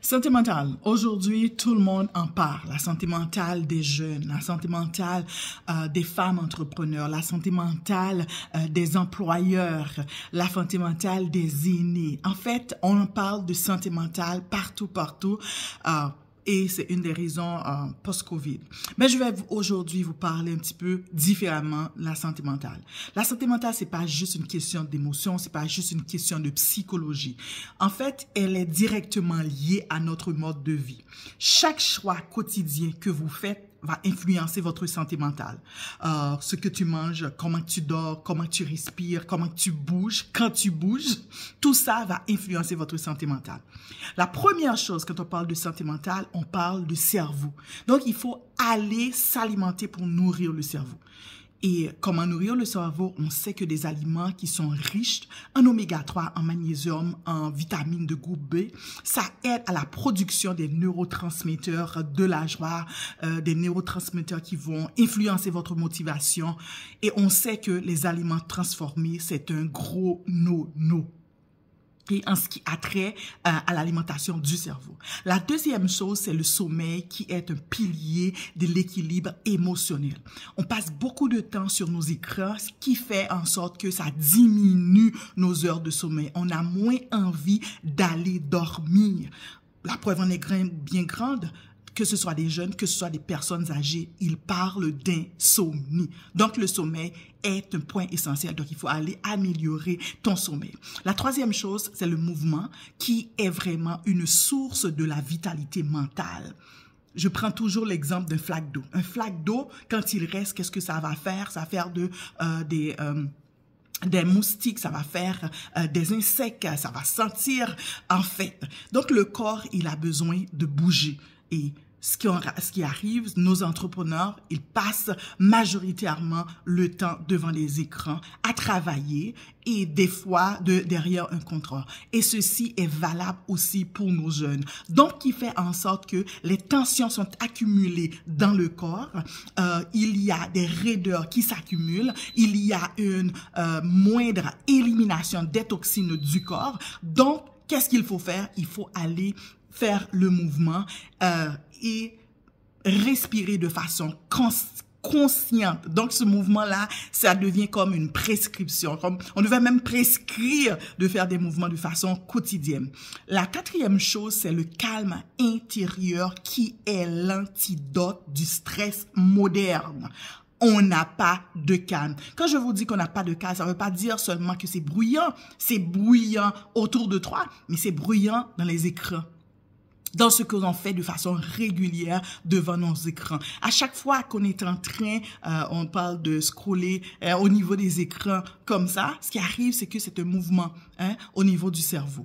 Santé mentale. Aujourd'hui, tout le monde en parle. La santé mentale des jeunes, la santé mentale des femmes entrepreneurs, la santé mentale des employeurs, la santé mentale des aînés. En fait, on en parle de santé mentale partout. Et c'est une des raisons post-Covid. Mais je vais aujourd'hui vous parler un petit peu différemment de la santé mentale. La santé mentale, c'est pas juste une question d'émotion, c'est pas juste une question de psychologie. En fait, elle est directement liée à notre mode de vie. Chaque choix quotidien que vous faites va influencer votre santé mentale. Ce que tu manges, comment tu dors, comment tu respires, comment tu bouges, quand tu bouges, tout ça va influencer votre santé mentale. La première chose, quand on parle de santé mentale, on parle du cerveau. Donc, il faut aller s'alimenter pour nourrir le cerveau. Et comment nourrir le cerveau? On sait que des aliments qui sont riches en oméga 3, en magnésium, en vitamines de groupe B, ça aide à la production des neurotransmetteurs de la joie, des neurotransmetteurs qui vont influencer votre motivation. Et on sait que les aliments transformés, c'est un gros no-no. Et en ce qui a trait à l'alimentation du cerveau. La deuxième chose, c'est le sommeil qui est un pilier de l'équilibre émotionnel. On passe beaucoup de temps sur nos écrans, ce qui fait en sorte que ça diminue nos heures de sommeil. On a moins envie d'aller dormir. La preuve en est bien grande. Que ce soit des jeunes, que ce soit des personnes âgées, ils parlent d'insomnie. Donc, le sommeil est un point essentiel. Donc, il faut aller améliorer ton sommeil. La troisième chose, c'est le mouvement qui est vraiment une source de la vitalité mentale. Je prends toujours l'exemple d'un flaque d'eau. Un flaque d'eau, quand il reste, qu'est-ce que ça va faire? Ça va faire des moustiques, ça va faire des insectes, ça va sentir en fait. Donc, le corps, il a besoin de bouger. Et ce qui arrive, nos entrepreneurs, ils passent majoritairement le temps devant les écrans à travailler et des fois derrière un comptoir. Et ceci est valable aussi pour nos jeunes. Donc, qui fait en sorte que les tensions sont accumulées dans le corps. Il y a des raideurs qui s'accumulent. Il y a une moindre élimination des toxines du corps. Donc, qu'est-ce qu'il faut faire? Il faut aller faire le mouvement et respirer de façon consciente. Donc, ce mouvement-là, ça devient comme une prescription. Comme on devait même prescrire de faire des mouvements de façon quotidienne. La quatrième chose, c'est le calme intérieur qui est l'antidote du stress moderne. On n'a pas de calme. Quand je vous dis qu'on n'a pas de calme, ça ne veut pas dire seulement que c'est bruyant autour de toi, mais c'est bruyant dans les écrans. Dans ce que l'on fait de façon régulière devant nos écrans. À chaque fois qu'on est en train, on parle de scroller au niveau des écrans comme ça, ce qui arrive, c'est que c'est un mouvement au niveau du cerveau.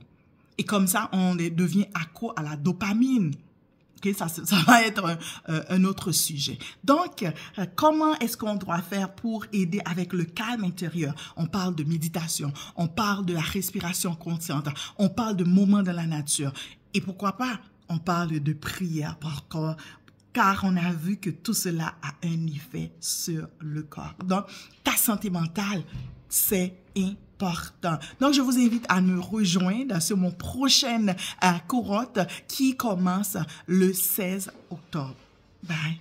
Et comme ça, on devient accro à la dopamine. Okay, ça va être un autre sujet. Donc, comment est-ce qu'on doit faire pour aider avec le calme intérieur? On parle de méditation, on parle de la respiration consciente, on parle de moments dans la nature. Et pourquoi pas? On parle de prière car on a vu que tout cela a un effet sur le corps. Donc, ta santé mentale, c'est important. Donc, je vous invite à me rejoindre sur mon prochaine cohorte qui commence le 16 octobre. Bye.